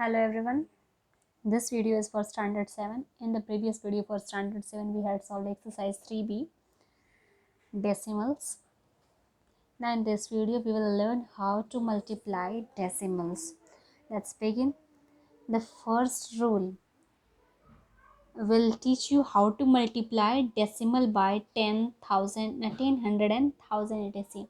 Hello everyone, this video is for standard 7. In the previous video for standard 7 we had solved exercise 3b decimals. Now in this video we will learn how to multiply decimals. Let's begin. The first rule will teach you how to multiply decimal by 10,000, 1000 and 1000 etc.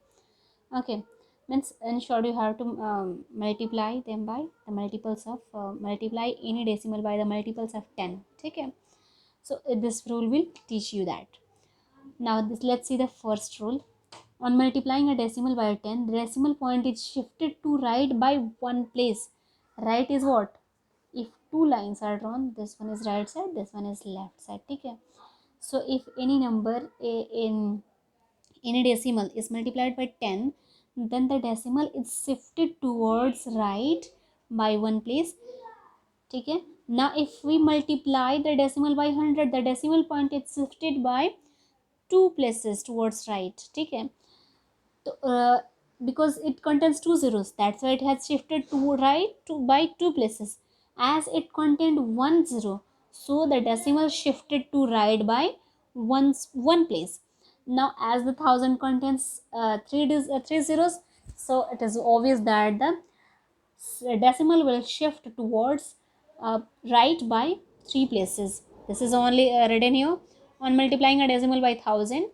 Okay, means in short you have to multiply them by the multiples of multiply any decimal by the multiples of 10. Okay, so this rule will teach you that. Now let's see the first rule. On multiplying a decimal by 10, the decimal point is shifted to right by one place. Right is what? If two lines are drawn, this one is right side, this one is left side. Okay, so if any number in any decimal is multiplied by 10, then the decimal is shifted towards right by one place. Okay, now if we multiply the decimal by 100, the decimal point is shifted by two places towards right. Okay, so, because it contains two zeros, that's why it has shifted to right to by two places. As it contained one zero, so the decimal shifted to right by one place. Now as the thousand contains three zeros, so it is obvious that the decimal will shift towards right by three places. This is only written here. On multiplying a decimal by 1000,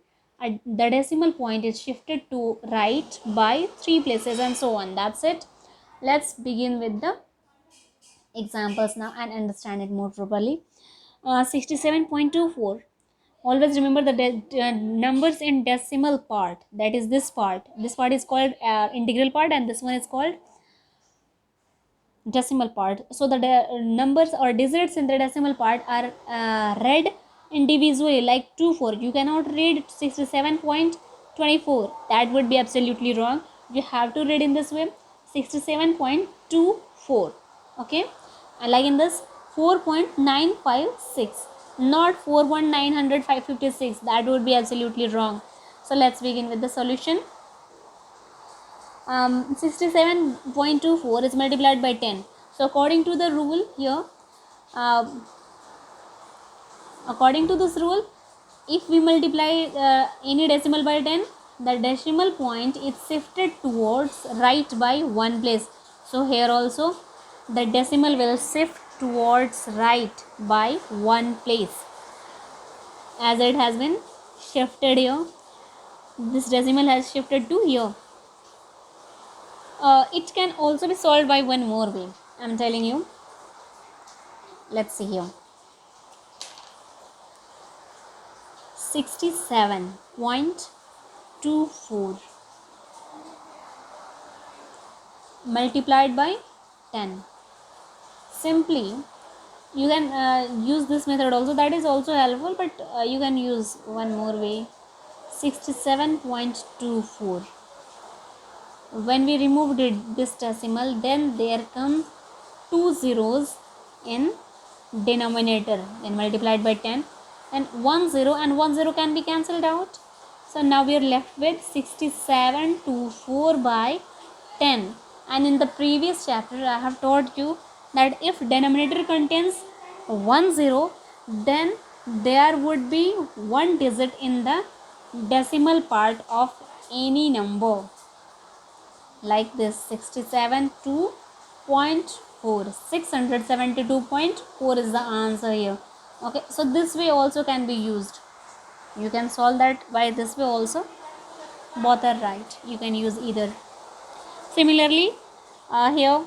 the decimal point is shifted to right by three places and so on. That's it. Let's begin with the examples now and understand it more properly. 67.24. Always remember the numbers in decimal part, that is this part. This part is called integral part and this one is called decimal part. So the numbers or digits in the decimal part are read individually like 24. You cannot read 67.24, that would be absolutely wrong. You have to read in this way 67.24. okay, and like in this 4.956, not 41956, that would be absolutely wrong. So let's begin with the solution. 67.24 is multiplied by 10. So according to the rule here, according to this rule, if we multiply any decimal by 10, the decimal point is shifted towards right by one place. So here also the decimal will shift towards right by one place, as it has been shifted here. This decimal has shifted to here. It can also be solved by one more way, I'm telling you. Let's see here. 67.24 multiplied by 10. Simply you can use this method also, that is also helpful, but you can use one more way. 67.24, when we removed this decimal, then there come two zeros in denominator, then multiplied by 10, and 1 0 and 1 0 can be cancelled out. So now we are left with 67.24 by 10. And in the previous chapter I have taught you that if denominator contains 1 0, then there would be one digit in the decimal part of any number, like this 67.4, 672.4 is the answer here. Okay, so this way also can be used. You can solve that by this way also. Both are right, you can use either. Similarly, here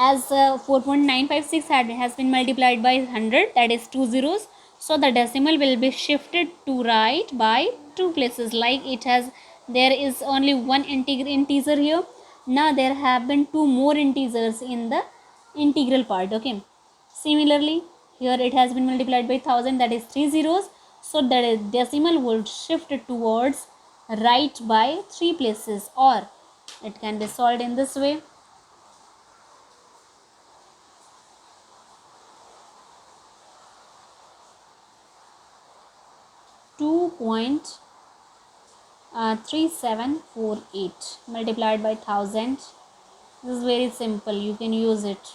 as 4.956 has been multiplied by 100, that is two zeros, so the decimal will be shifted to right by two places. Like it has, there is only one integer here, now there have been two more integers in the integral part. Okay, similarly here it has been multiplied by 1000, that is three zeros, so the decimal would shift towards right by three places, or it can be solved in this way. 2.3748 multiplied by 1000, This is very simple, you can use it.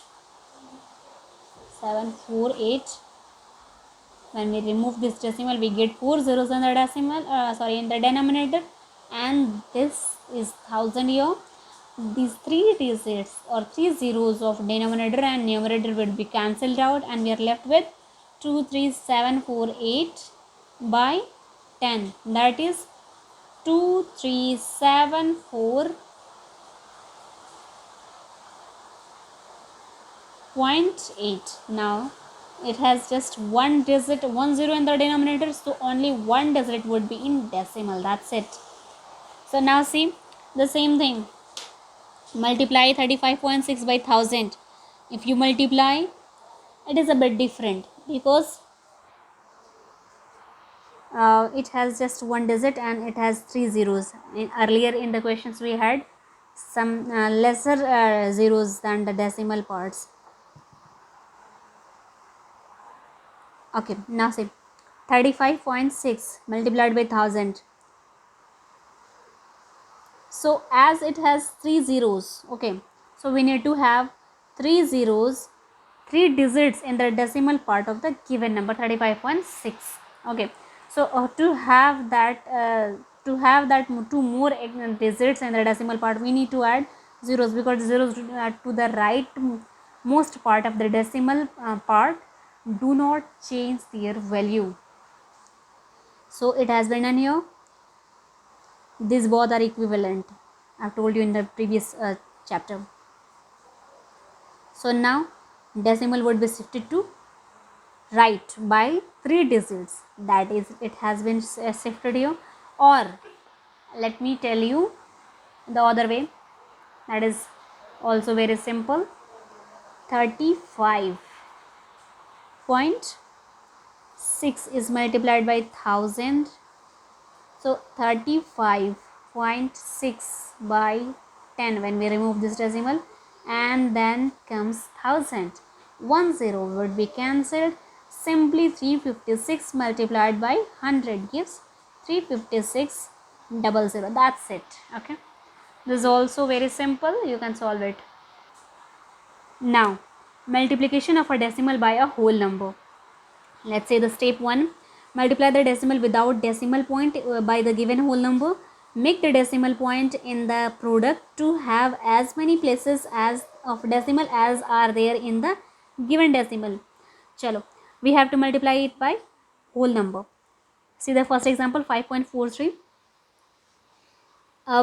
748. When we remove this decimal, we get 4 zeros in the decimal, in the denominator, and this is 1000 here. These three digits or three zeros of denominator and numerator will be cancelled out, and we are left with 23748 by 10. That is 2374.8. Now it has just one digit, 10 in the denominator, so only one digit would be in decimal. That's it. So now see the same thing. Multiply 35.6 by 1000. If you multiply, it is a bit different because it has just one digit and it has three zeros. Earlier in the questions we had some lesser zeros than the decimal parts. Okay, now see 35.6 multiplied by 1000. So as it has three zeros, okay, so we need to have three zeros, three digits in the decimal part of the given number 35.6. okay, so to have that two more digits in the decimal part, we need to add zeros, because zeros to the right most part of the decimal part do not change their value. So it has been done here. These both are equivalent. I've told you in the previous chapter. So now decimal would be shifted to right by three digits. That is, it has been shifted here. Or let me tell you the other way. That is also very simple. 35.6 is multiplied by 1000. So 35.6 by 10 when we remove this decimal, and then comes 1000. 10 would be cancelled. Simply 356 multiplied by 100 gives 356,000. That's it. Okay. This is also very simple. You can solve it. Now, multiplication of a decimal by a whole number. Let's say the step 1, multiply the decimal without decimal point by the given whole number. Make the decimal point in the product to have as many places as of decimal as are there in the given decimal. Chalo, we have to multiply it by whole number. See the first example, 5.43.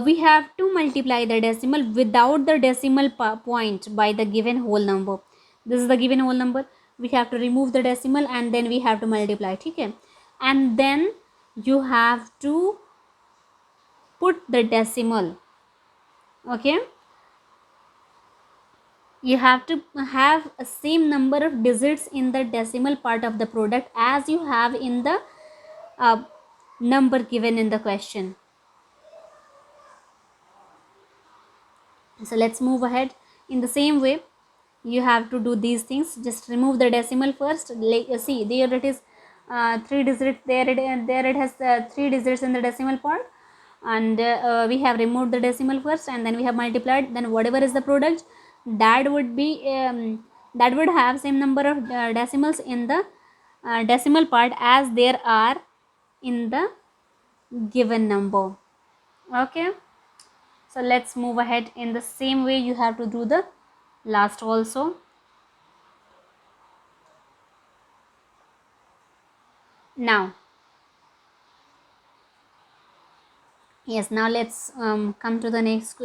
We have to multiply the decimal without the decimal point by the given whole number. This is the given whole number. We have to remove the decimal and then we have to multiply. Okay, and then you have to put the decimal. Okay, you have to have a same number of digits in the decimal part of the product as you have in the number given in the question. So let's move ahead. In the same way, you have to do these things. Just remove the decimal first. See, there it is, three digits. There it has three digits in the decimal part, and we have removed the decimal first, and then we have multiplied. Then whatever is the product, that would be that would have same number of decimals in the decimal part as there are in the given number. Okay. So let's move ahead. In the same way, you have to do the last also. Now, yes, now let's come to the next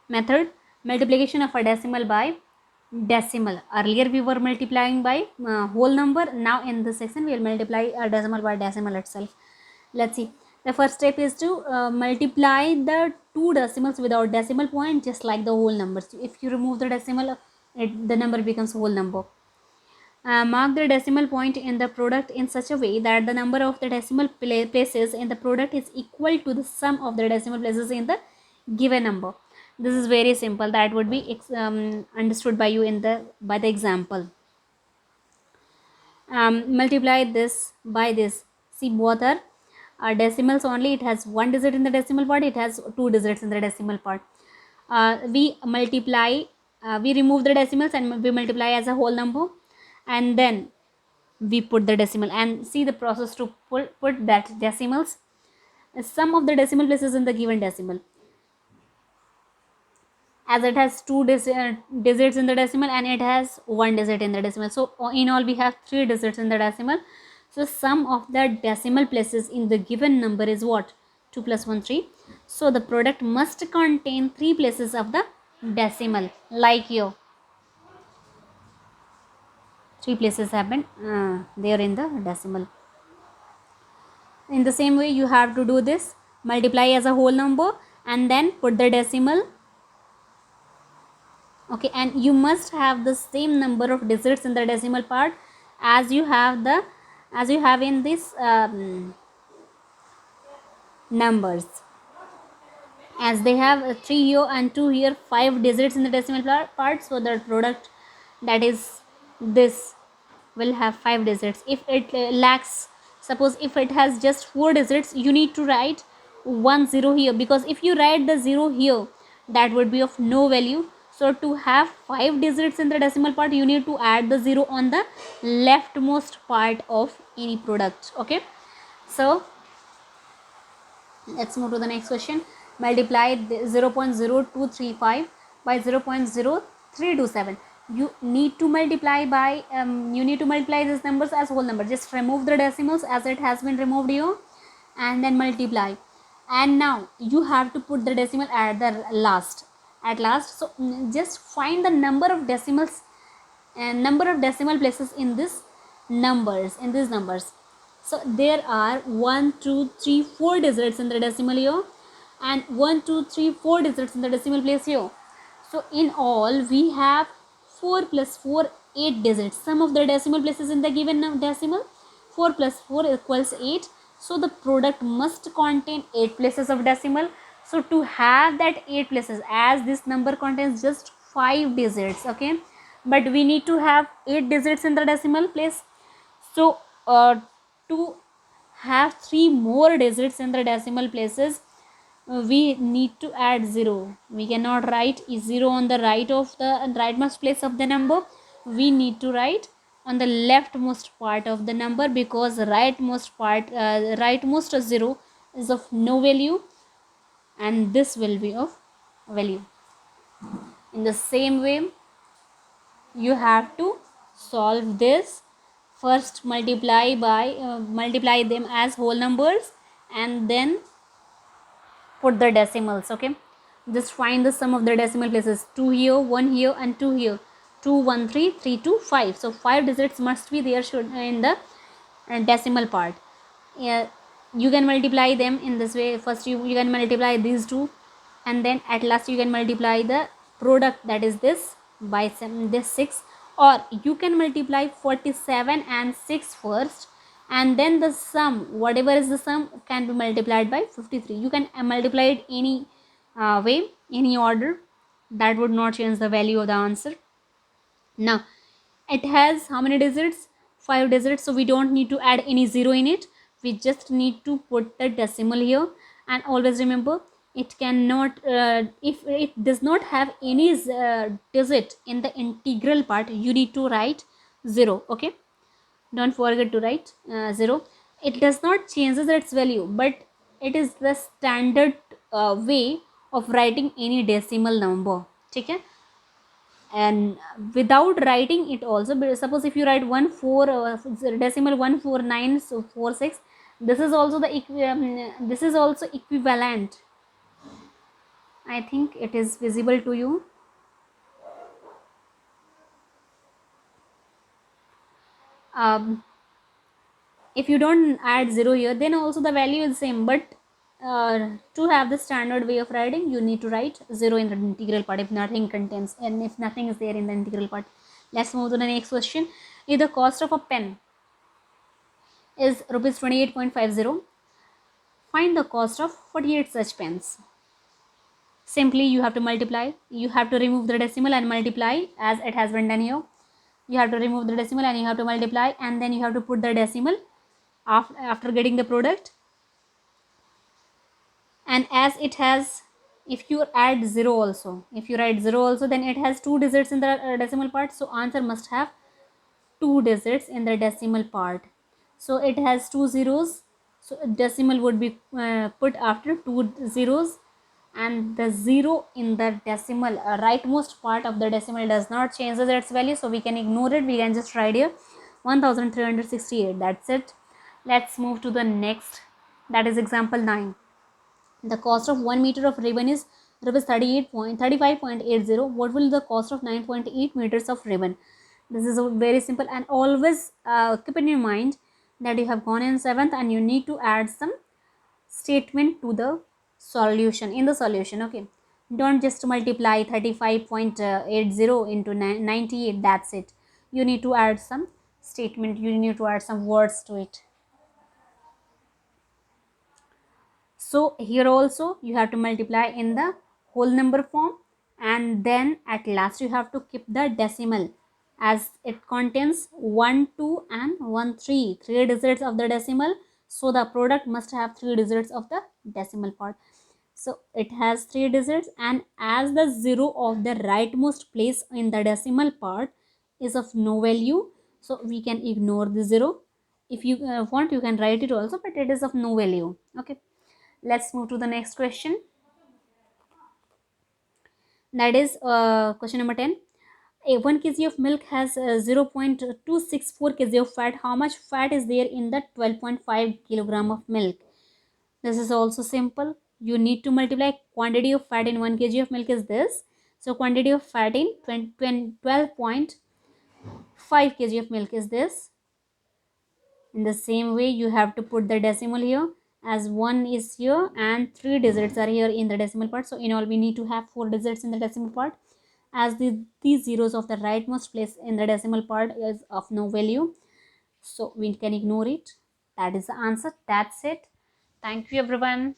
method, multiplication of a decimal by decimal. Earlier we were multiplying by whole number. Now in this section we will multiply a decimal by decimal itself. Let's see. The first step is to multiply the two decimals without decimal point, just like the whole numbers. If you remove the decimal, the number becomes whole number. Mark the decimal point in the product in such a way that the number of the decimal places in the product is equal to the sum of the decimal places in the given number. This is very simple. That would be understood by you in the example. Multiply this by this. See, both are decimals only. It has one digit in the decimal part. It has two digits in the decimal part. we multiply, we remove the decimals and we multiply as a whole number, and then we put the decimal and see the process to put that decimals, sum of the decimal places in the given decimal, as it has two digits in the decimal and it has one digit in the decimal. So in all we have three digits in the decimal. So sum of the decimal places in the given number is what? 2 plus 1 3. So the product must contain three places of the decimal, like here three places have been there in the decimal. In the same way you have to do this, multiply as a whole number and then put the decimal. Okay, and you must have the same number of digits in the decimal part as you have in this numbers, as they have 3 here and 2 here, 5 digits in the decimal part. So the product, that is this, will have 5 digits. If it lacks, suppose if it has just 4 digits, you need to write 1 0 here, because if you write the 0 here, that would be of no value. So to have 5 digits in the decimal part, you need to add the 0 on the leftmost part of any product. Okay, so let's move to the next question. Multiply 0.0235 by 0.0327. You need to multiply by these numbers as whole number. Just remove the decimals as it has been removed here, and then multiply. And now you have to put the decimal at the last. So just find the number of decimals and number of decimal places in these numbers. So there are 1 2 3 4 digits in the decimal here, and 1 2 3 4 digits in the decimal place here. So in all we have 4 plus 4 8 digits. Sum of the decimal places in the given decimal, 4 plus 4 equals 8. So the product must contain 8 places of decimal. So to have that 8 places, as this number contains just 5 digits, okay, but we need to have 8 digits in the decimal place. So to have 3 more digits in the decimal places, we need to add 0. We cannot write 0 on the rightmost place of the number. We need to write on the leftmost part of the number, because rightmost 0 is of no value, and this will be of value. In the same way, you have to solve this. First multiply them as whole numbers and then put the decimals. Okay, just find the sum of the decimal places. 2 here, 1 here and 2 here. 2 1 3 3 2 5. So 5 digits must be there in the decimal part. You can multiply them in this way. First you can multiply these two, and then at last you can multiply the product, that is this, by this 6, or you can multiply 47 and 6 first, and then the sum, whatever is the sum, can be multiplied by 53. You can multiply it any way, any order, that would not change the value of the answer. Now it has how many digits? 5 digits. So we don't need to add any 0 in it. We just need to put the decimal here. And always remember, it cannot if it does not have any digit in the integral part, you need to write 0. Okay, don't forget to write 0. It does not change its value, but it is the standard way of writing any decimal number. Okay, and without writing it also, suppose if you write 1 4 decimal 14946, this is also this is also equivalent. I think it is visible to you. If you don't add 0 here, then also the value is same, but to have the standard way of writing, you need to write 0 in the integral part if nothing contains, and if nothing is there in the integral part. Let's move to the next question. If the cost of a pen is rupees 28.50, find the cost of 48 such pens. Simply you have to multiply, you have to remove the decimal and multiply, as it has been done here. You have to remove the decimal and you have to multiply, and then you have to put the decimal after getting the product. And as it has if you add 0 also, if you write 0 also, then it has 2 digits in the decimal part, so answer must have 2 digits in the decimal part. So it has 2 zeros, so decimal would be put after 2 zeros, and the 0 in the decimal rightmost part of the decimal does not change its value, so we can ignore it. We can just write here 1368. That's it. Let's move to the next, that is example 9. The cost of 1 meter of ribbon is rupees 35.80. What will the cost of 9.8 meters of ribbon? This is very simple, and always keep in your mind that you have gone in 7th and you need to add some statement to the solution, in the solution. Okay, don't just multiply 35.80 into 98. That's it. You need to add some statement, you need to add some words to it. So here also you have to multiply in the whole number form, and then at last you have to keep the decimal, as it contains 1 2 and 1 3, 3 digits of the decimal, so the product must have 3 digits of the decimal part. So it has 3 digits, and as the 0 of the rightmost place in the decimal part is of no value, so we can ignore the 0. If you want, you can write it also, but it is of no value. Okay, let's move to the next question. That is question number 10. A 1 kg of milk has 0.264 kg of fat. How much fat is there in the 12.5 kilogram of milk? This is also simple. You need to multiply quantity of fat in 1 kg of milk is this. So quantity of fat in 12.5 kg of milk is this. In the same way, you have to put the decimal here, as 1 is here and 3 digits are here in the decimal part. So in all, we need to have 4 digits in the decimal part, as these zeros of the rightmost place in the decimal part is of no value, so we can ignore it. That is the answer. That's it. Thank you everyone.